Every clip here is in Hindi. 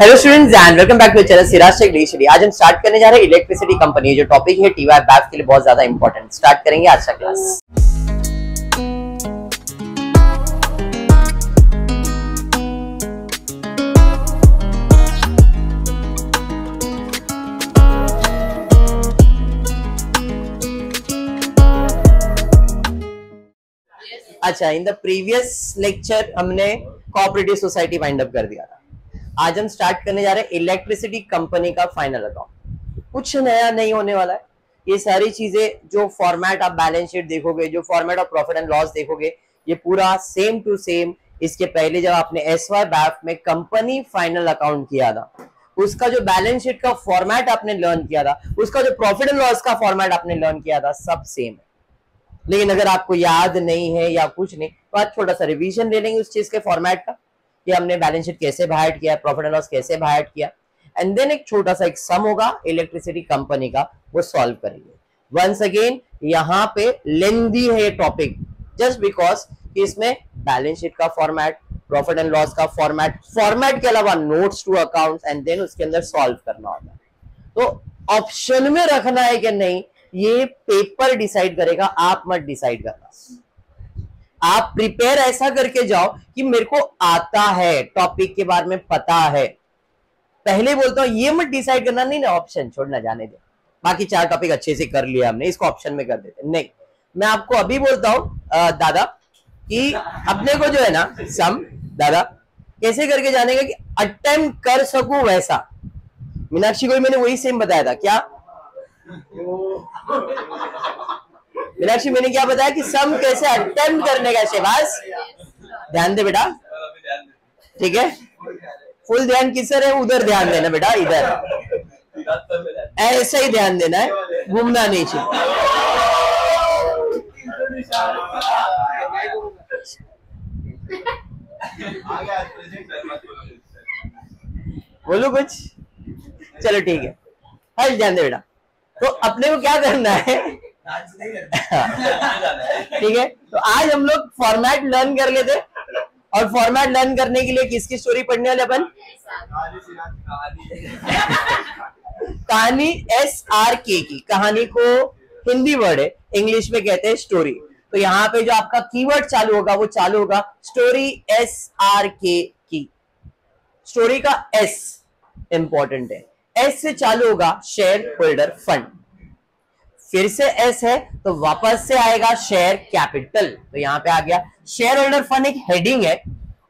Hello students and welcome back to channel Siraj tech D study. आज हम स्टार्ट करने जा रहे हैं इलेक्ट्रिसिटी कंपनी। जो टॉपिक है टीवाई बैफ के लिए बहुत ज्यादा इंपॉर्टेंट। स्टार्ट करेंगे आज का क्लास। अच्छा, इन द प्रीवियस लेक्चर हमने कोऑपरेटिव सोसाइटी वाइंड अप कर दिया था। आज हम स्टार्ट करने जा रहे हैं इलेक्ट्रिसिटी कंपनी का फाइनल अकाउंट। कुछ नया नहीं होने वाला है। ये सारी चीजें जो फॉर्मेट आप बैलेंस शीट देखोगे, जो format of profit and loss देखोगे, ये पूरा सेम टू सेम इसके पहले जब आपने एसवाई बैफ में कंपनी फाइनल अकाउंट किया था, उसका जो बैलेंस शीट का फॉर्मेट आपने लर्न किया था, उसका जो प्रॉफिट एंड लॉस का फॉर्मेट आपने लर्न किया था, सब सेम है। लेकिन अगर आपको याद नहीं है या कुछ नहीं, तो आज छोटा सा रिवीजन ले लेंगे उस चीज के फॉर्मेट का कि हमने बैलेंस शीट कैसे बाहर किया, प्रॉफिट एंड लॉस कैसे बाहर किया, एंड देन एक छोटा सा एक सम होगा इलेक्ट्रिसिटी कंपनी का, वो सॉल्व करेंगे। वंस अगेन यहाँ पे लेंदी है ये टॉपिक, जस्ट बिकॉज इसमें बैलेंस शीट का फॉर्मेट, प्रॉफिट एंड लॉस का फॉर्मेट के अलावा notes to accounts and then उसके अंदर सॉल्व करना होता है। तो ऑप्शन में रखना है कि नहीं, ये पेपर डिसाइड करेगा, आप मत डिसाइड करना। आप प्रिपेयर ऐसा करके जाओ कि मेरे को आता है, टॉपिक के बारे में पता है। पहले बोलता हूं ये मत डिसाइड करना, नहीं ना ऑप्शन छोड़ना, जाने दे, बाकी 4 टॉपिक अच्छे से कर लिया हमने, इसको ऑप्शन में कर देते। नहीं, मैं आपको अभी बोलता हूं दादा कि अपने को जो है ना सम दादा कैसे करके जाने का कि अटेम्प्ट कर सकूं वैसा। मीनाक्षी को मैंने वही सेम बताया था। क्या मीनाक्षी, मैंने क्या बताया कि सम कैसे अटेम्प्ट करने का। शेबाज, ध्यान दे बेटा, ठीक है। फुल ध्यान किसर है, उधर ध्यान देना बेटा, इधर ऐसा ही ध्यान देना है, घूमना नहीं चाहिए। बोलो कुछ, चलो ठीक है, हल ध्यान दे बेटा। तो अपने को क्या करना है ठीक है। तो आज हम लोग फॉर्मेट लर्न कर लेते, और फॉर्मेट लर्न करने के लिए किसकी स्टोरी पढ़ने वाले अपन? कहानी SRK की। कहानी को हिंदी वर्ड है, इंग्लिश में कहते हैं स्टोरी। तो यहाँ पे जो आपका कीवर्ड चालू होगा वो चालू होगा स्टोरी SRK की। स्टोरी का S इंपॉर्टेंट है, S से चालू होगा शेयर होल्डर फंड, फिर से S है तो वापस से आएगा शेयर कैपिटल। तो यहाँ पे आ गया शेयर होल्डर फंड, एक हेडिंग है,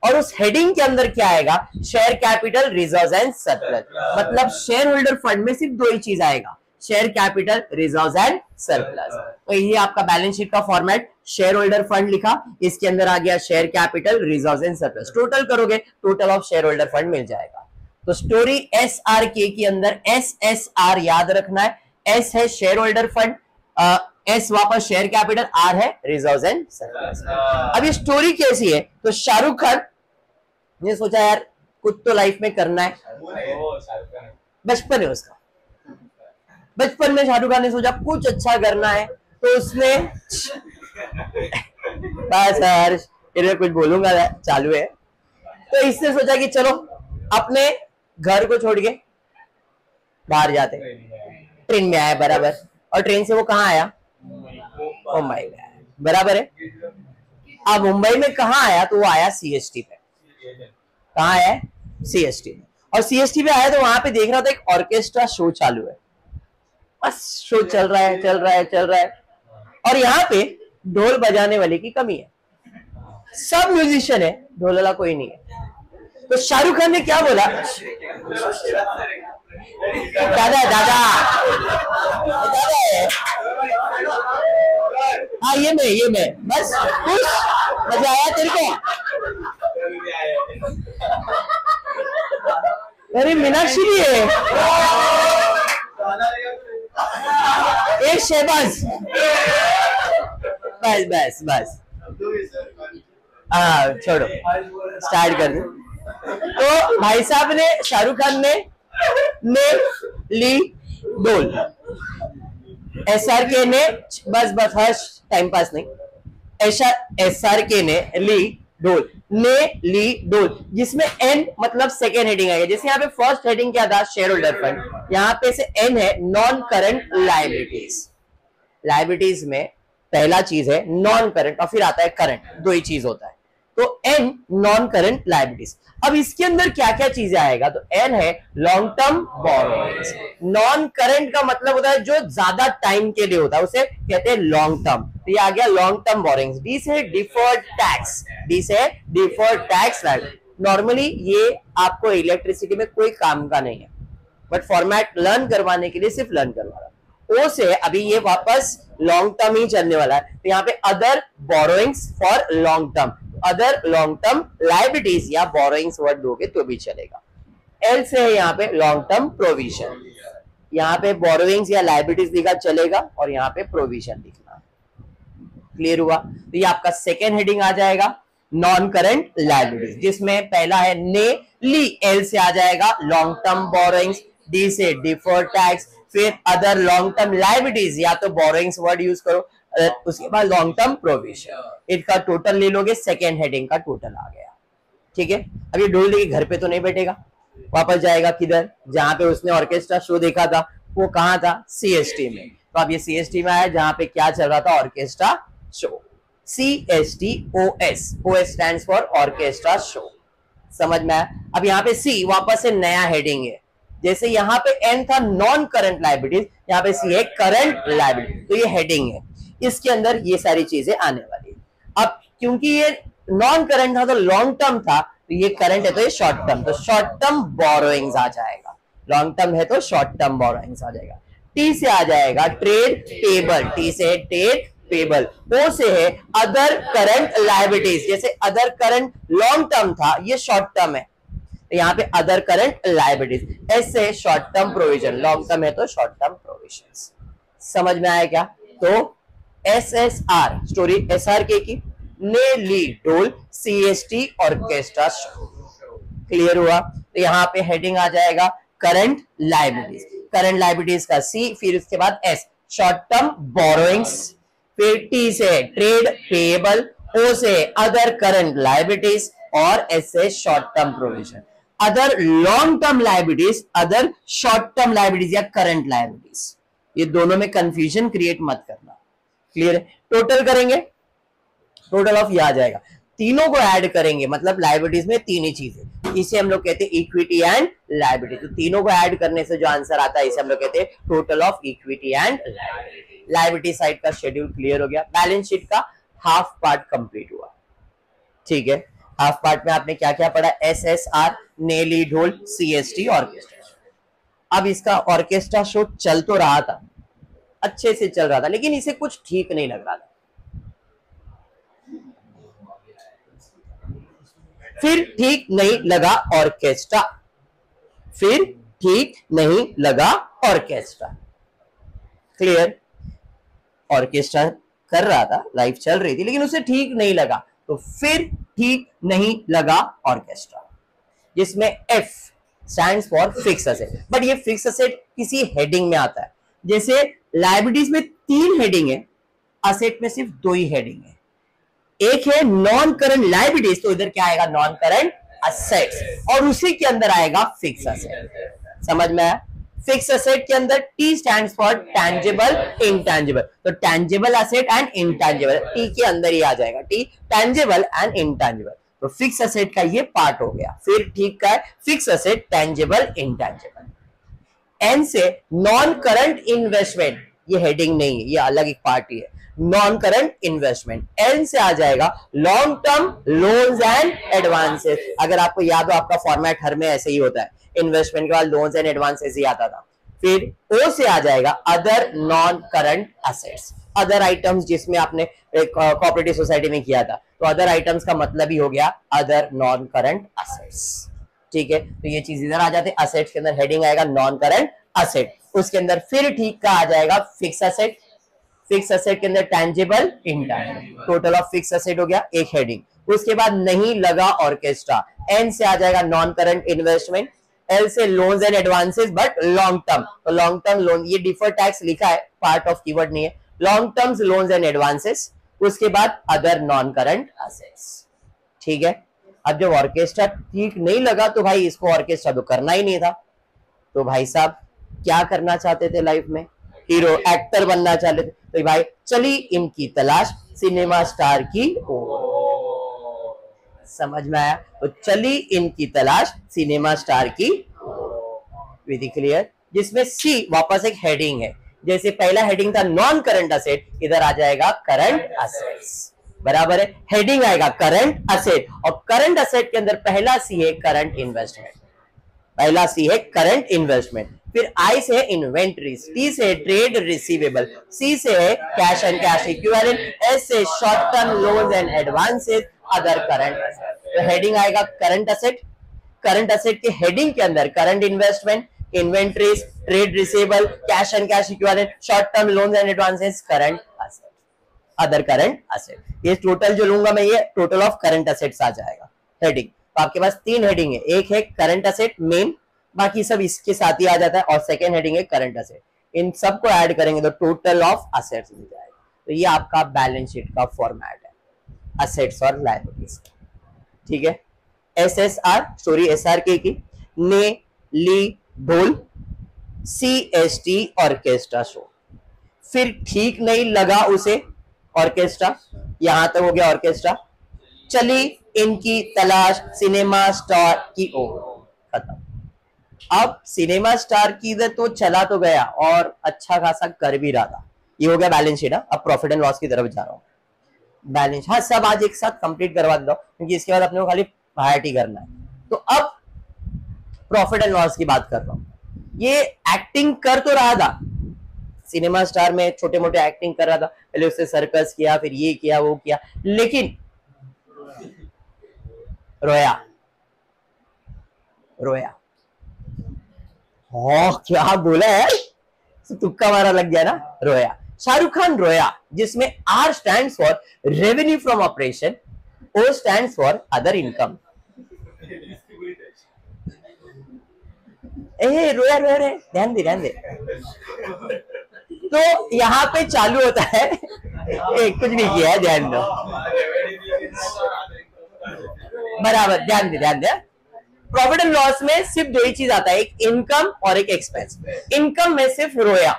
और उस हेडिंग के अंदर क्या आएगा? Share capital, reserves and surplus. मतलब शेयर होल्डर फंड में सिर्फ 2 ही चीज आएगा, share capital, reserves and surplus. तो ये आपका बैलेंस शीट का फॉर्मेट, शेयर होल्डर फंड लिखा, इसके अंदर आ गया share capital, reserves and surplus. Total करोगे, total of share holder fund मिल जाएगा। तो स्टोरी SRK के अंदर SSR याद रखना है। S है शेयर होल्डर फंड, S वापस शेयर कैपिटल, R है रिजर्व्स एंड सरप्लस। अब ये स्टोरी कैसी है? तो शाहरुख खान ने सोचा यार कुछ तो लाइफ में करना है, बचपन है उसका, बचपन में शाहरुख खान ने सोचा कुछ अच्छा करना है, तो उसने बस यार इधर कुछ बोलूंगा चालू है, तो इसने सोचा कि चलो अपने घर को छोड़ के बाहर जाते। ट्रेन में आया बराबर, और ट्रेन से वो कहाँ आया? मुंबई में आया, बराबर है। अब मुंबई में कहाँ आया? तो वो आया CST पे। कहाँ आया? CST में। और CST पे आया तो वहां पे देख रहा था एक ऑर्केस्ट्रा शो चालू है, बस शो चल रहा है, चल रहा है, चल रहा है, और यहाँ पे ढोल बजाने वाले की कमी है। सब म्यूजिशियन है, ढोल वाला कोई नहीं है। तो शाहरुख खान ने क्या बोला? दादा दादा हाँ ये मैं बस खुश, मजा आया तेरे को? अरे मीनाक्षी भी है, एक शहबाज, बस बस बस, हाँ छोड़ो, स्टार्ट कर दो। तो भाई साहब ने, शाहरुख खान ने ली डोल, SRK ने बस हर्ष टाइम पास नहीं, SRK ने ली ढोल, ने ली ढोल, जिसमें एन मतलब सेकेंड हेडिंग आएगा। जैसे यहाँ पे फर्स्ट हेडिंग क्या था, शेयर होल्डर फंड, यहाँ पे से एन है नॉन करंट लायबिलिटीज। लायबिलिटीज में पहला चीज है नॉन करंट और फिर आता है करंट, दो ही चीज होता है। तो एन नॉन करंट लायबिलिटीज। अब इसके अंदर क्या क्या चीजें आएगा, तो एन है long term borrowings. Non current का मतलब होता है जो ज्यादा टाइम के लिए होता है, उसे कहते हैं लॉन्ग टर्म। तो ये आ गया लॉन्ग टर्म बोरोइंग्स। डी से डिफर्ड टैक्स, डी से डिफर्ड टैक्स। नॉर्मली ये आपको इलेक्ट्रिसिटी में कोई काम का नहीं है, बट फॉर्मेट लर्न करवाने के लिए सिर्फ लर्न करवा रहा। ओ से अभी ये वापस लॉन्ग टर्म ही चलने वाला है, तो यहाँ पे other borrowings for long term, other long term liabilities या बोरोइंग्स वर्ड दोगे तो भी चलेगा। एल से है यहाँ पे लॉन्ग टर्म प्रोविजन, यहाँ पे बोरोइंग्स या लायबिलिटीज लिखा चलेगा और यहाँ पे प्रोविजन लिखना। क्लियर हुआ? तो ये आपका सेकेंड हेडिंग आ जाएगा नॉन करंट लायबिलिटीज, जिसमें पहला है ने ली, एल से आ जाएगा लॉन्ग टर्म बोरोइंग्स, डी से डिफर्ड टैक्स, फिर अदर लॉन्ग टर्म लायबिलिटीज या तो बोरोइंग्स वर्ड यूज करो, उसके बाद लॉन्ग टर्म प्रोविजन। इसका टोटल ले लोगे, सेकेंड हेडिंग का टोटल आ गया। ठीक है, अब ये ढोल लेके घर पे तो नहीं बैठेगा, वापस जाएगा किधर, जहां पे उसने ऑर्केस्ट्रा शो देखा था, वो कहां था, सीएसटी में। तो अब ये सीएसटी में आया जहां पे क्या चल रहा था, orchestra show. CSTOS, OS stands for orchestra show. समझ में आया? अब यहाँ पे सी वापस से नया हेडिंग है। जैसे यहाँ पे एन था नॉन करंट लायबिलिटीज, यहाँ पे सी है करंट लायबिलिटी, तो ये हेडिंग है, इसके अंदर ये सारी चीजें आने वाली है। अब क्योंकि ये नॉन करंट था तो लॉन्ग टर्म था, तो ये करंट है तो ये शॉर्ट टर्म, तो शॉर्ट टर्म बोरोइंग्स आ जाएगा। लॉन्ग टर्म है तो शॉर्ट टर्म बोरोइंग्स आ जाएगा। टी से आ जाएगा ट्रेड पेबल, टी से ट्रेड पेबल। ओ से है अदर करंट लायबिलिटीज, जैसे अदर करंट लॉन्ग टर्म था, ये शॉर्ट टर्म है, तो यहाँ पे अदर करंट लायबिलिटीज। एस से short term provision, long term है तो शॉर्ट टर्म प्रोविजंस। समझ में आया क्या? तो SSR स्टोरी SR की, ने ली ढोल, CST ऑर्केस्ट्रा शो। क्लियर हुआ? तो यहाँ पे हेडिंग आ जाएगा करंट लायबिलिटीज, करंट लायबिलिटीज का C, फिर उसके बाद S शॉर्ट टर्म बोरोइंग्स, फिर T से ट्रेड पेएबल, O से अदर करंट लायबिलिटीज और S से short term provision. Other long term liabilities, other short term liabilities या करंट लायबिलिटीज, ये दोनों में कंफ्यूजन क्रिएट मत करना। क्लियर है? टोटल करेंगे, टोटल ऑफ ये आ जाएगा, तीनों को ऐड करेंगे, मतलब लायबिलिटीज में तीन ही चीजें, इसे हम लोग कहते हैं इक्विटी एंड लायबिलिटी। तो तीनों को ऐड करने से जो आंसर आता है इसे हम लोग कहते हैं total of equity and liability. Liability side का शेड्यूल क्लियर हो गया, बैलेंस शीट का हाफ पार्ट कंप्लीट हुआ। ठीक है, हाफ पार्ट में आपने क्या क्या पढ़ा, SSR, ने ली ढोल, CST ऑर्केस्ट्रा। अब इसका ऑर्केस्ट्रा शो चल तो रहा था, अच्छे से चल रहा था, लेकिन इसे कुछ ठीक नहीं लग रहा था। फिर ठीक नहीं लगा ऑर्केस्ट्रा, फिर ठीक नहीं लगा ऑर्केस्ट्रा। क्लियर? ऑर्केस्ट्रा कर रहा था, लाइफ चल रही थी, लेकिन उसे ठीक नहीं लगा, तो फिर ठीक नहीं लगा ऑर्केस्ट्रा, जिसमें F stands for fix asset. But ये फिक्स असेट किसी हेडिंग में आता है, जैसे लायबिलिटीज में 3 हेडिंग है, असेट में सिर्फ 2 ही हेडिंग है। एक है नॉन करंट लायबिलिटीज, तो इधर क्या आएगा, नॉन करंट असेट्स, और उसी के अंदर आएगा फिक्स असेट। समझ में आया? फिक्स असेट के अंदर T stands for tangible intangible, तो tangible asset and intangible, T के अंदर ही आ जाएगा, T टैंजिबल एंड इंटैंजिबल। तो फिक्स असेट का ये पार्ट हो गया। फिर ठीक का है fix asset, tangible, intangible. N से नॉन करंट इन्वेस्टमेंट, ये हेडिंग नहीं है, ये अलग एक पार्ट ही है, नॉन करंट इन्वेस्टमेंट। एन से आ जाएगा long term loans and advances. अगर आपको याद हो, आपका फॉर्मेट हर में ऐसे ही होता है, इन्वेस्टमेंट के बाद लोन्स एंड एडवांसेस ही आता था। फिर ओ से आ जाएगा other non current assets, other items जिसमें आपने कोऑपरेटिव सोसाइटी में किया था, तो अदर आइटम्स का मतलब ही हो गया अदर नॉन करंट असेट्स। ठीक है, तो ये चीज इधर आ जाते हैं, असेट्स के अंदर हेडिंग आएगा नॉन करंट असेट, उसके अंदर फिर ठीक का आ जाएगा फिक्स असेट, फिक्स असेट के अंदर tangible, intangible. Total of fix asset हो गया एक हेडिंग। उसके बाद नहीं लगा ऑर्केस्ट्रा, एन से आ जाएगा नॉन करंट इन्वेस्टमेंट, एल से loans and advances but long term, तो लॉन्ग टर्म लोन, ये डिफर्ड टैक्स लिखा है, पार्ट ऑफ कीवर्ड नहीं है, long terms loans and advances. उसके बाद अदर नॉन करंट असेट्स। ठीक है। अब जब ऑर्केस्ट्रा ठीक नहीं लगा तो भाई इसको ऑर्केस्ट्रा तो करना ही नहीं था, तो भाई साहब क्या करना चाहते थे लाइफ में, हीरो एक्टर बनना चाहते थे, तो भाई चली इनकी तलाश सिनेमा स्टार की ओर। समझ में आया? तो चली इनकी तलाश सिनेमा स्टार की, विधि क्लियर। जिसमें सी वापस एक हेडिंग है, जैसे पहला हेडिंग था नॉन करंट असेट, इधर आ जाएगा करंट असेट्स, बराबर है। हेडिंग आएगा करंट असेट, और करंट असेट के अंदर पहला सी है करंट इन्वेस्टमेंट, पहला सी है करंट इन्वेस्टमेंट। फिर आई से है इन्वेंट्रीज, टी से है ट्रेड रिसीवेबल, सी से है cash and cash equivalent, S से short term loans and advances, other current asset. तो हेडिंग आएगा करंट असेट, करंट असेट के हेडिंग के अंदर current investment, inventories, trade receivable, cash and cash equivalent, short term loans and advances, current asset, other current asset. ये टोटल जो लूंगा मैं, ये टोटल ऑफ करंट असेट्स आ जाएगा हेडिंग। तो आपके पास तीन हेडिंग है, एक है करंट असेट मेन, बाकी सब इसके साथ ही आ जाता है, और सेकेंड हेडिंग है करंट असेट। इन सबको ऐड करेंगे तो टोटल ऑफ असेट्स मिल जाएगा। तो ये आपका बैलेंस शीट का फॉर्मेट है असेट्स और लायबिलिटीज, ठीक है। एसएसआर स्टोरी एसआरके की, ने ली ढोल, सीएसटी ऑर्केस्ट्रा शो। फिर ठीक नहीं लगा उसे ऑर्केस्ट्रा, यहां तक हो गया ऑर्केस्ट्रा, चली इनकी तलाश सिनेमा स्टार की ओर, खत्म। अब सिनेमा स्टार की इधर तो चला तो गया और अच्छा खासा कर भी रहा था, ये हो गया बैलेंस शीट। अब प्रॉफिट एंड लॉस की तरफ जा रहा हूँ, बैलेंस, हाँ सब आज एक साथ कंप्लीट करवा देता हूँ क्योंकि इसके बाद अपने को खाली हाइट करना है। तो अब प्रॉफिट एंड लॉस की बात कर रहा हूँ। ये एक्टिंग कर तो रहा था सिनेमा स्टार में, छोटे मोटे एक्टिंग कर रहा था, पहले उससे सर्कस किया, फिर ये किया वो किया, लेकिन रोया, रोया। क्या बोला है, तुक्का मारा लग गया ना, रोया। शाहरुख खान रोया, जिसमें R stands for revenue from operation, O stands for other income. रोया रोया रे, ध्यान दे ध्यान दे। तो यहां पे चालू होता है, कुछ नहीं किया है, ध्यान दो, बराबर, ध्यान दे ध्यान दे। प्रॉफिट एंड लॉस में सिर्फ दो ही चीज आता है, एक इनकम और एक एक्सपेंस। इनकम में सिर्फ रोया,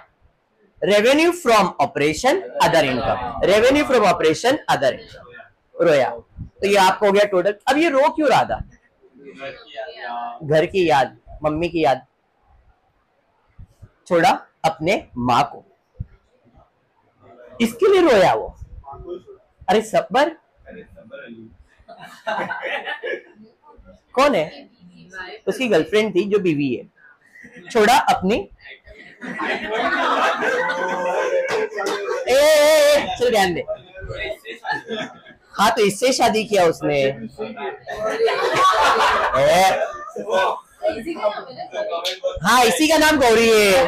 revenue from operation other income, revenue from operation other income, रोया। तो ये आपको हो गया टोटल। अब ये रो क्यों रहा था, घर की याद, मम्मी की याद, छोड़ा अपने माँ को, इसके लिए रोया वो। अरे सब्बर कौन है, उसकी गर्लफ्रेंड थी जो बीवी है, छोड़ा अपनी, चल ध्यान दे, हाँ तो इससे शादी किया उसने, हाँ इसी का नाम गौरी है,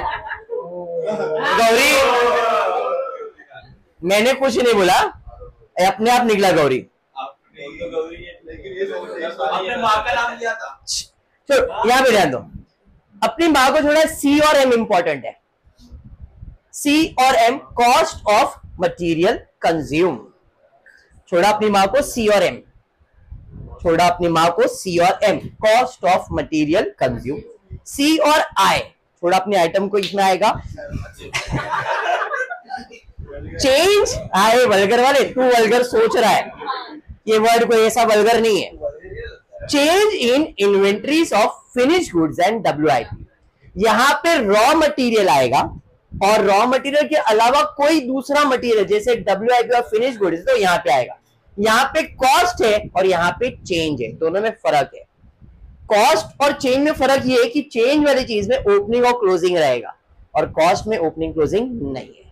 गौरी, मैंने कुछ नहीं बोला, अपने आप निकला गौरी। अपने माँ का नाम लिया था। तो यहां पे ध्यान दो, अपनी माँ को छोड़ा, सी और एम इंपॉर्टेंट है, सी और M, cost of material consume, छोड़ा अपनी माँ को सी और एम, छोड़ा अपनी माँ को सी और M, cost of material consume. C और आई, छोड़ा अपने आइटम को, इसमें आएगा चेंज, आए वल्गर वाले, तू वल्गर सोच रहा है, ये वर्ड कोई ऐसा वल्गर नहीं है। Change in inventories of finish goods and WIP, यहां पे रॉ मटेरियल आएगा, और रॉ मटेरियल के अलावा कोई दूसरा मटेरियल जैसे डब्ल्यूआईपी और फिनिश गुड्स, तो यहां पे आएगा। यहां पे कॉस्ट है और यहां पे चेंज है, दोनों में फर्क है। कॉस्ट और चेंज में फर्क ये है कि चेंज वाली चीज में ओपनिंग और क्लोजिंग रहेगा, और कॉस्ट में ओपनिंग क्लोजिंग नहीं है।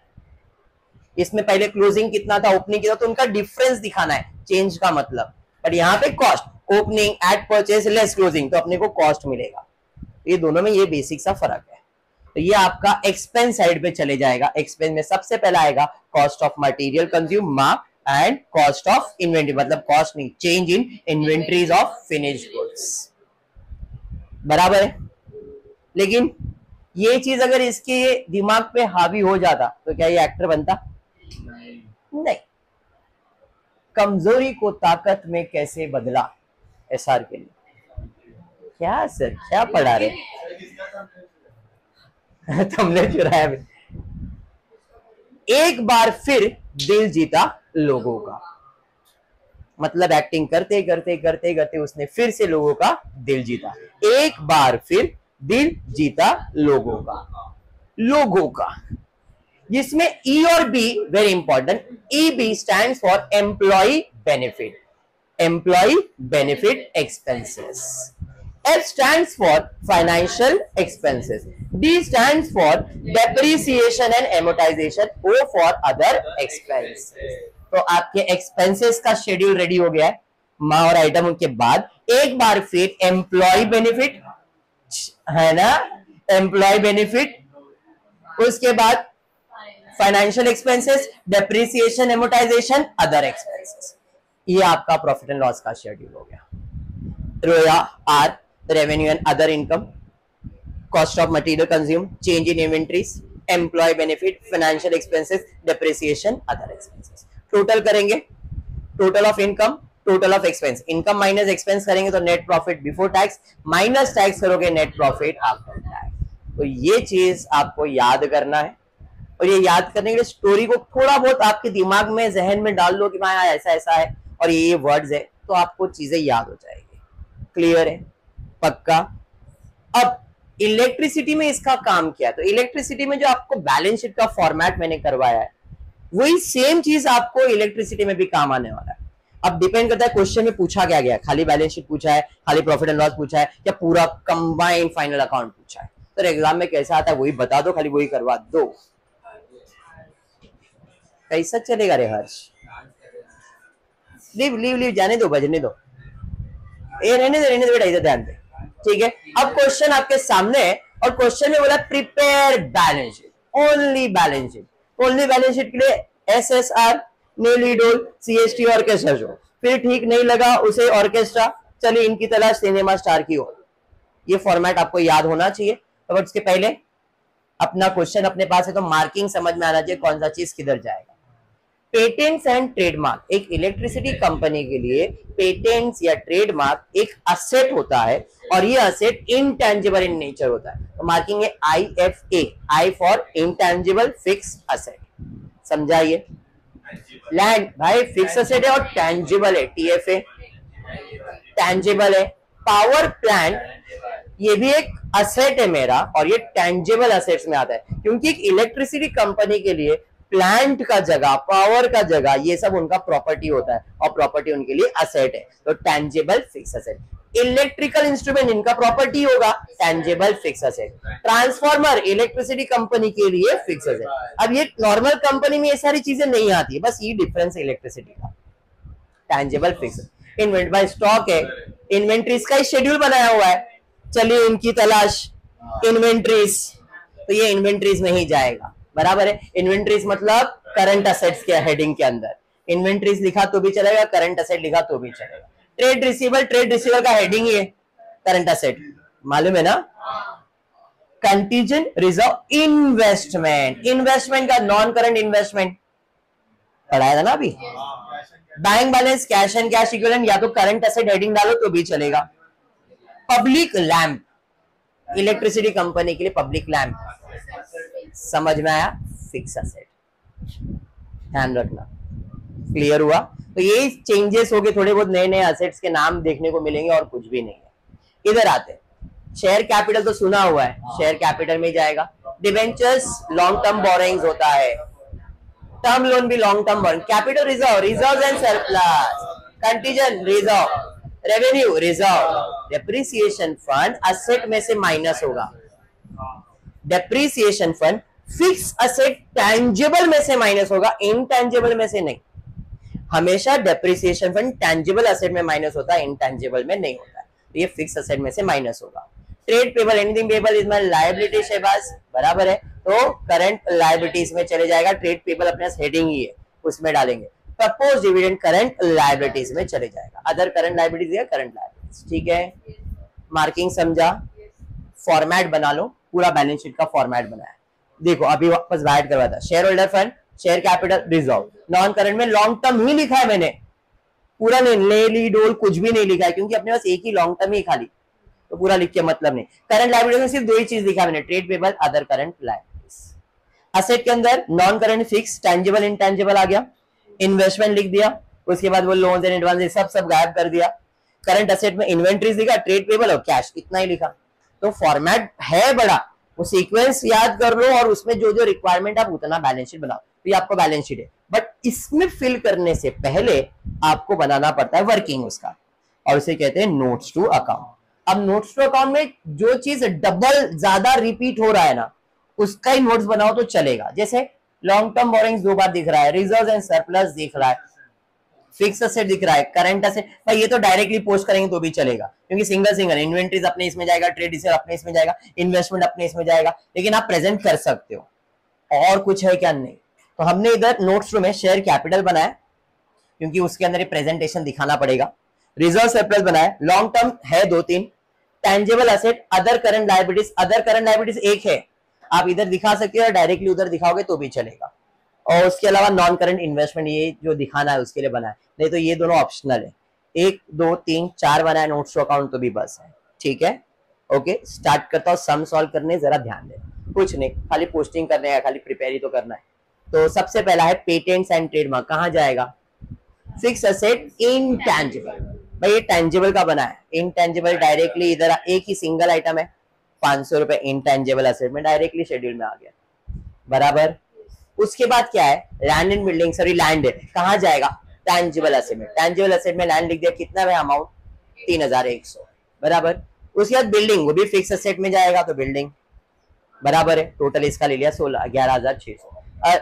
इसमें पहले क्लोजिंग कितना था, ओपनिंग कितना, तो उनका डिफरेंस दिखाना है चेंज का मतलब। पर यहाँ पे cost, opening eight purchase less closing, तो अपने को कॉस्ट मिलेगा। ये दोनों में ये बेसिक सा फर्क है। तो ये आपका एक्सपेंस साइड पे चले जाएगा। एक्सपेंस में सबसे पहला आएगा कॉस्ट ऑफ मटेरियल कंज्यूम मा, एंड कॉस्ट ऑफ इन्वेंट्री, मतलब कॉस्ट नहीं, change in inventories of finished goods, बराबर है। लेकिन ये चीज अगर इसके दिमाग पे हावी हो जाता तो क्या ये एक्टर बनता? नहीं। कमजोरी को ताकत में कैसे बदला, एसआर के लिए। क्या सर, क्या पढ़ा रहे तुमने चुराया भी। एक बार फिर दिल जीता लोगों का, मतलब एक्टिंग करते करते करते करते उसने फिर से लोगों का दिल जीता। एक बार फिर दिल जीता लोगों का, लोगों का, जिसमें ई और B very important. E B stands for employee benefit, employee benefit expenses. F stands for financial expenses. D stands for depreciation and amortization. O for other expenses. तो आपके एक्सपेंसेस का शेड्यूल रेडी हो गया है, माँ और आइटम के बाद। एक बार फिर एम्प्लॉय बेनिफिट है ना, एम्प्लॉय बेनिफिट, उसके बाद financial expenses, depreciation, amortisation, other expenses. ये आपका प्रॉफिट एंड लॉस का शेड्यूल हो गया। रोया R revenue and other income, cost of material consumed, change in inventories, employee benefit, financial expenses, depreciation, other expenses। Total करेंगे, total of income, total of expense. Income minus expense करेंगे तो net profit before tax, minus tax करोगे नेट प्रॉफिट आफ्टर टैक्स। तो ये चीज आपको याद करना है, और ये याद करने के लिए स्टोरी को थोड़ा बहुत आपके दिमाग में, जहन में डाल लो कि भाई ऐसा ऐसा है और ये वर्ड्स है, तो आपको चीजें याद हो जाएगी। क्लियर है, पक्का। अब इलेक्ट्रिसिटी में इसका काम क्या है, तो इलेक्ट्रिसिटी में जो आपको बैलेंस शीट का फॉर्मेट मैंने करवाया है, वही सेम चीज आपको इलेक्ट्रिसिटी में भी काम आने वाला है। अब डिपेंड करता है क्वेश्चन में पूछा क्या गया है, खाली बैलेंस शीट पूछा है, खाली प्रॉफिट एंड लॉस पूछा है, या पूरा कंबाइंड फाइनल अकाउंट पूछा है। तो एग्जाम में कैसा आता है वही बता दो, खाली वही करवा दो। कैसा चलेगा रे हर्ष? लीव लीव लीव, जाने दो, बजने दो, ये रहने दो बेटा, इधर ध्यान दे, ठीक है। अब क्वेश्चन आपके सामने है, और क्वेश्चन में बोला prepare balance sheet, only balance sheet. Only balance sheet के लिए एसएसआर, नेलीडोल, सीएसटी, ऑर्केस्ट्रा जो फिर ठीक नहीं लगा उसे ऑर्केस्ट्रा, चलिए इनकी तलाश सिनेमा स्टार की ओर। ये फॉर्मेट आपको याद होना चाहिए। तो उसके पहले अपना क्वेश्चन अपने पास है, तो मार्किंग समझ में आना चाहिए कौन सा चीज किधर जाएगा। पेटेंट्स एंड ट्रेडमार्क, एक इलेक्ट्रिसिटी कंपनी के लिए पेटेंट्स या ट्रेडमार्क एक असेट होता है, और ये असेट इनटेंजिबल इन नेचर होता है। तो मार्किंग है IFA, I for intangible fix asset. समझाइए, लैंड भाई फिक्स असेट है और टेंजिबल है, TFA टेंजिबल है। पावर प्लांट ये भी एक असेट है मेरा, और ये टेंजिबल असेट्स में आता है, क्योंकि एक इलेक्ट्रिसिटी कंपनी के लिए प्लांट का जगह, पावर का जगह, ये सब उनका प्रॉपर्टी होता है, और प्रॉपर्टी उनके लिए असेट है, तो tangible fixed asset. Electrical instrument इनका प्रॉपर्टी होगा, tangible fixed asset. Transformer electricity company के लिए फिक्स असेट। अब ये नॉर्मल कंपनी में ये सारी चीजें नहीं आती है, बस ये डिफरेंस है इलेक्ट्रिसिटी का, tangible fix. Invent by stock है, इन्वेंट्रीज का शेड्यूल बनाया हुआ है, चलिए इनकी तलाश, इन्वेंट्रीज, तो ये इन्वेंट्रीज में ही जाएगा, बराबर है। इन्वेंट्रीज मतलब करंट असेट्स के हेडिंग के अंदर, इन्वेंट्रीज लिखा तो भी चलेगा, करंट असेट लिखा तो भी चलेगा। ट्रेड रिसीवेबल, ट्रेड रिसीवेबल का हेडिंग ही है करंट असेट, मालूम है ना। कंटीजेंट रिजर्व, इन्वेस्टमेंट, इन्वेस्टमेंट का नॉन करंट इन्वेस्टमेंट पढ़ाया था ना अभी। Bank balance, cash and cash equivalent, या तो करंट असेट हेडिंग डालो तो भी चलेगा। पब्लिक लैंप, इलेक्ट्रिसिटी कंपनी के लिए पब्लिक लैंप, समझ में आया, फिक्स असेट, ध्यान रखना। क्लियर हुआ? तो ये चेंजेस हो गए, थोड़े बहुत नए नए असेट्स के नाम देखने को मिलेंगे, और कुछ भी नहीं है। इधर आते, शेयर कैपिटल तो सुना हुआ है, शेयर कैपिटल में जाएगा। डिबेंचर्स लॉन्ग टर्म बोरोइंग्स होता है, टर्म लोन भी long term borrowing. Capital reserve, reserve and surplus, contingent reserve, revenue reserve. Depreciation fund asset में से माइनस होगा, depreciation fund fix asset tangible में से माइनस होगा, इनटेंजिबल में से नहीं। हमेशा डेप्रिसिएशन फंड टेंजिबल असेट में माइनस होता है, इनटेंजिबल में नहीं होता है, तो ये फिक्स असेट में से माइनस होगा। Trade payable, anything payable is my liability, Shahbaz बराबर है, तो करंट लायबिलिटीज में चले जाएगा। ट्रेड पेबल अपने हेडिंग ही है, उसमें डालेंगे। प्रपोज डिविडेंड करंट लायबिलिटीज में चले जाएगा। अदर करंट लायबिलिटीज या करंट लायबिलिटीज, ठीक है। मार्किंग समझा, फॉर्मेट बना लो, पूरा बैलेंस शीट का फॉर्मेट बनाया। देखो अभी वापस ऐड करवा था, share holder fund, share capital reserve, non current में लॉन्ग टर्म ही लिखा है मैंने, पूरा नहीं, ले लीड होल्ड कुछ भी नहीं लिखा है, क्योंकि अपने पास एक ही लॉन्ग टर्म ही खाली, तो पूरा लिख के मतलब नहीं। करंट लायबिलिटी में सिर्फ दो ही चीज लिखा मैंने, trade payable, other current liabilities. Asset के अंदर non current fix, tangible intangible आ गया, इन्वेस्टमेंट लिख दिया, उसके बाद वो लोन्स एंड एडवांस सब गायब कर दिया। करंट असेट में इन्वेंट्रीज लिखा, ट्रेड पेबल और कैश, इतना ही लिखा। तो फॉर्मेट है बड़ा, वो सीक्वेंस याद कर लो और उसमें जो जो रिक्वायरमेंट आप उतना बैलेंस शीट बनाओ, तो ये आपको बैलेंस शीट है। बट इसमें फिल करने से पहले आपको बनाना पड़ता है वर्किंग उसका, और उसे कहते हैं नोट्स टू अकाउंट। अब नोट्स टू अकाउंट में जो चीज डबल ज्यादा रिपीट हो रहा है ना, उसका ही नोट्स बनाओ तो चलेगा। जैसे लॉन्ग टर्म बोरिंग्स 2 बार दिख रहा है, रिजर्व एंड सरप्लस दिख रहा है, फिक्स असेट दिख रहा है, करंट असेट, भाई ये तो डायरेक्टली पोस्ट करेंगे तो भी चलेगा, क्योंकि सिंगल सिंगल इन्वेंट्रीज अपने इसमें जाएगा, ट्रेड रिसीव अपने इसमें जाएगा, इन्वेस्टमेंट अपने इसमें जाएगा, लेकिन आप प्रेजेंट कर सकते हो। और कुछ है क्या? नहीं। तो हमने इधर नोट्स टू में शेयर कैपिटल बनाया, क्योंकि उसके अंदर प्रेजेंटेशन दिखाना पड़ेगा। रिजर्व सरप्लस बनाया, लॉन्ग टर्म है 2-3, tangible asset, other current liabilities, other current liabilities एक है, आप इधर दिखा सकते हो, डायरेक्टली उधर दिखाओगे तो भी चलेगा। और उसके अलावा नॉन करंट इन्वेस्टमेंट, ये जो दिखाना है उसके लिए बनाया, नहीं तो ये दोनों ऑप्शनल है। 1 2 3 4 बनाया नोट्स टू अकाउंट तो भी बस है, ठीक है। ओके, स्टार्ट करता हूँ सम सॉल्व करने, जरा ध्यान दे, कुछ नहीं, खाली पोस्टिंग करने है, खाली प्रिपेयर ही तो करना है। तो सबसे पहला है पेटेंट्स एंड ट्रेडमार्क, कहाँ जाएगा? फिक्स असेट इनटेंजिबल, भाई ये टेंजिबल का बना है, इनटेंजिबल डायरेक्टली इधर एक ही सिंगल आइटम है, 500 रुपए इनटेंजिबल असेट में डायरेक्टली शेड्यूल में आ गया, बराबर। उसके बाद क्या है? Land and building, sorry land है, कहाँ जाएगा? टेंजिबल असेट में, टेंजिबल असेट में लैंड लिख दिया, कितना है अमाउंट? 3100, बराबर। उसके बाद बिल्डिंग, वो भी फिक्स असेट में जाएगा, तो बिल्डिंग बराबर है, टोटल इसका ले लिया 11,600,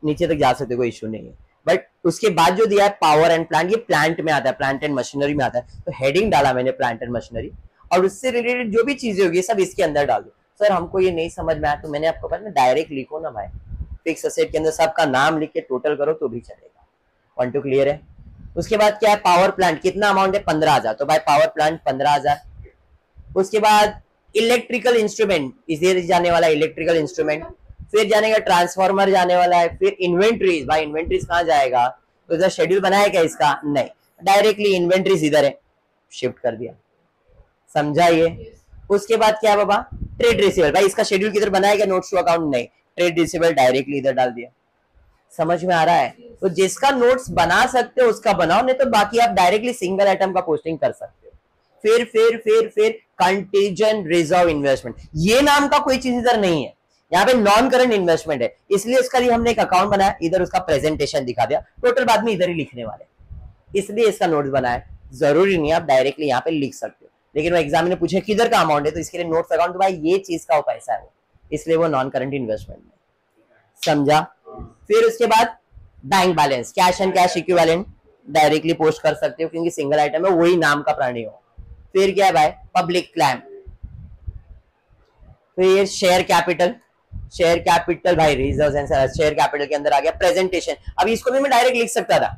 नीचे तक जा सकते, कोई इश्यू नहीं है। बट उसके बाद जो दिया है पावर एंड प्लांट, ये प्लांट में आता है, प्लांट एंड मशीनरी में आता है, तो हेडिंग डाला मैंने प्लांट एंड मशीनरी, और उससे रिलेटेड जो भी चीजें होगी सब इसके अंदर डाल दो। सर हमको ये नहीं समझ में आया, तो मैंने आपको पता डायरेक्ट लिखो ना भाई, फिक्स असेट के अंदर सबका नाम लिख के टोटल करो तो भी चलेगा। 1 2 क्लियर है। उसके बाद क्या है? पावर प्लांट, कितना अमाउंट है? 15,000, तो भाई पावर प्लांट 15,000। उसके बाद इलेक्ट्रिकल इंस्ट्रूमेंट, इधर जाने वाला इलेक्ट्रिकल इंस्ट्रूमेंट, फिर जाने का ट्रांसफार्मर जाने वाला है, फिर इन्वेंट्रीज, भाई इन्वेंट्रीज कहाँ जाएगा? तो इधर शेड्यूल बनाया क्या इसका? नहीं, डायरेक्टली इन्वेंट्रीज इधर है, शिफ्ट कर दिया, समझा ये। उसके बाद क्या है बाबा? ट्रेड रिसीवेबल, भाई इसका शेड्यूल किधर बनाया गया? नोट्स टू अकाउंट, नहीं, ट्रेड रिसीवेबल डायरेक्टली इधर डाल दिया। समझ में आ रहा है? तो जिसका नोट्स बना सकते हो उसका बनाओ, नहीं तो बाकी आप डायरेक्टली सिंगल आइटम का पोस्टिंग कर सकते हो। फिर कंटीजेंट रिजर्व इन्वेस्टमेंट, ये नाम का कोई चीज इधर नहीं है, यहाँ पे नॉन करंट इन्वेस्टमेंट है, इसलिए उसका लिए हमने एक अकाउंट बनाया, इधर उसका प्रेजेंटेशन दिखा दिया, टोटल बाद में इधर ही लिखने वाले, इसलिए इसका नोट्स बनाया। जरूरी नहीं आप डायरेक्टली यहाँ पे लिख सकते हो, लेकिन वो एग्जाम में पूछे किधर का अमाउंट है, तो इसके लिए नोट्स अकाउंट, तो भाई ये चीज का वो पैसा है वो, इसलिए वो नॉन करंट इन्वेस्टमेंट में, समझा। फिर उसके बाद bank balance, cash and cash equivalent directly post कर सकते हो, क्योंकि सिंगल आइटम है, वही नाम का प्राणी हो। फिर क्या है भाई? पब्लिक क्लेम, फिर शेयर कैपिटल, शेयर कैपिटल भाई रिजर्व एंड शेयर कैपिटल के अंदर आ गया प्रेजेंटेशन। अब इसको भी मैं डायरेक्ट लिख सकता था,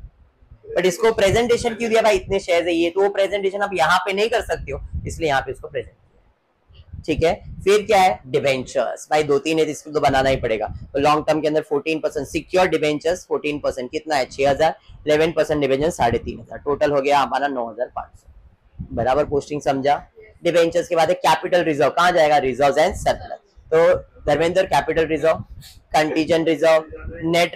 बट इसको प्रेजेंटेशन क्यों दिया भाई? इतने शेयर है ये, तो वो प्रेजेंटेशन आप यहाँ पे नहीं कर सकते हो, इसलिए यहाँ पे इसको प्रेजेंट किया, ठीक है। फिर क्या है? डिबेंचर्स, भाई 2-3 है, इसको तो बनाना ही पड़ेगा। तो लॉन्ग टर्म के अंदर 14% सिक्योर डिबेंचर्स, 14% कितना है? 6,000, 11% डिबेंचर 3,500, टोटल हो गया हमारा 9,500, बराबर। पोस्टिंग समझा। डिबेंचर्स के बाद कैपिटल रिजर्व, कहाँ जाएगा? रिजर्व एंड सरप्लस, तो Dharmendra capital reserve, contingent reserve, net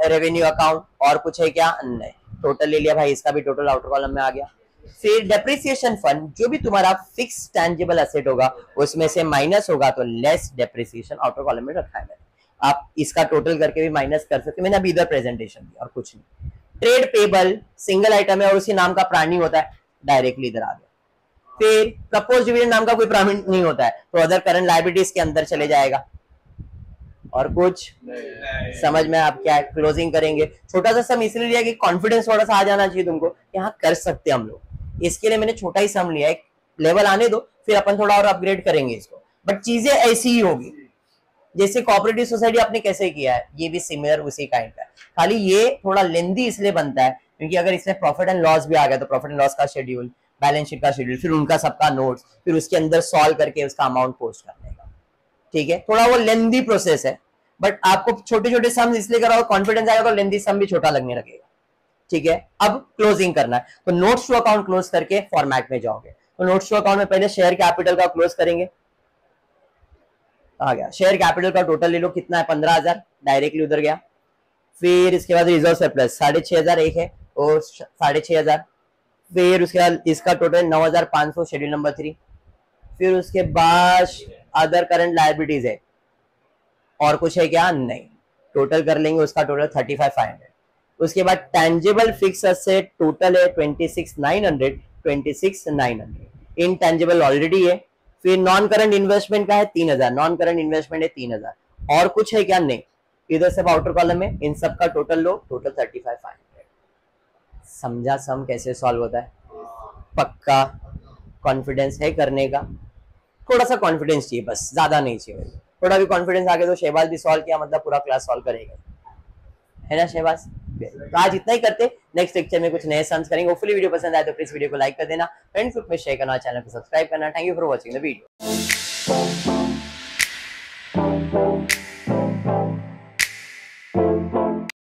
revenue account, और कुछ है क्या? नहीं, टोटल ले लिया भाई, इसका भी टोटल आउटर कॉलम में आ गया। फिर डेप्रिसिएशन फंड, जो भी तुम्हारा फिक्स टेंजिबल एसेट होगा उसमें से माइनस होगा, तो लेस डेप्रिसिएशन आउटर कॉलम में रखा है मैंने, आप इसका टोटल करके भी माइनस कर सकते, मैंने अभी इधर प्रेजेंटेशन दिया और कुछ नहीं। ट्रेड पेबल सिंगल आइटम है और उसी नाम का प्राणी होता है, डायरेक्टली इधर आ गया। फिर प्रपोज डिविडेंड नाम का कोई प्राणी नहीं होता है, तो अदर करंट लायबिलिटीज के अंदर चले जाएगा। और कुछ समझ में आप क्या क्लोजिंग करेंगे? छोटा सा सम इसलिए लिया कि कॉन्फिडेंस थोड़ा सा आ जाना चाहिए तुमको, यहाँ कर सकते हम लोग, इसके लिए मैंने छोटा ही सम लिया है, लेवल आने दो फिर अपन थोड़ा और अपग्रेड करेंगे इसको, बट चीजें ऐसी ही होगी जैसे कोऑपरेटिव सोसाइटी आपने कैसे किया है, ये भी सिमिलर उसी काइंड का है, खाली ये थोड़ा लेंदी इसलिए बनता है क्योंकि अगर इसमें प्रॉफिट एंड लॉस भी आ गया तो प्रॉफिट एंड लॉस का शेड्यूल, बैलेंस शीट का शेड्यूल, फिर उनका सबका नोट्स, फिर उसके अंदर सॉल्व करके उसका अमाउंट पोस्ट करने का, ठीक है। थोड़ा वो लेंदी प्रोसेस है, बट आपको छोटे छोटे सम इसलिए कराओ, कॉन्फिडेंस आएगा तो लेंदी सम भी छोटा लगने लगेगा, ठीक है, अब क्लोजिंग करना है, तो नोट्स टू अकाउंट क्लोज करके फॉर्मेट में जाओगे। तो नोट्स टू अकाउंट में पहले शेयर कैपिटल का क्लोज करेंगे, आ गया शेयर कैपिटल का टोटल ले लो, कितना है 15,000, डायरेक्टली उधर गया। फिर इसके बाद रिजर्व सरप्लस 6,500 एक है और 6,500, फिर उसके बाद इसका टोटल 9,500 शेड्यूल नंबर 3। फिर उसके बाद अदर करंट लायबिलिटीज है, और कुछ है क्या? नहीं, टोटल कर लेंगे उसका टोटल 35,500। उसके बाद टेंजिबल फिक्स एसेट टोटल है 26,900। इनटेंजिबल ऑलरेडी है। फिर नॉन करंट इन्वेस्टमेंट का है 3,000, नॉन करंट इन्वेस्टमेंट है 3,000, और कुछ है क्या? नहीं। इधर से आउटर कॉलम में इन सब का टोटल लो, टोटल 35,500। समझा सम कैसे सॉल्व होता है? पक्का कॉन्फिडेंस है करने का? थोड़ा सा कॉन्फिडेंस चाहिए बस, ज्यादा नहीं चाहिए। थोड़ा भी कॉन्फिडेंस आ गया तो शहबाज भी सॉल्व किया मतलब पूरा क्लास सॉल्व करेगा, है ना शहबाज? तो आज इतना ही करते, नेक्स्ट लेक्चर में कुछ नए सम्स करेंगे। होपफुली वीडियो पसंद आए तो प्लीज वीडियो को लाइक कर देना, फ्रेंड्स ग्रुप में शेयर करना, चैनल को सब्सक्राइब करना। Thank you for watching the video.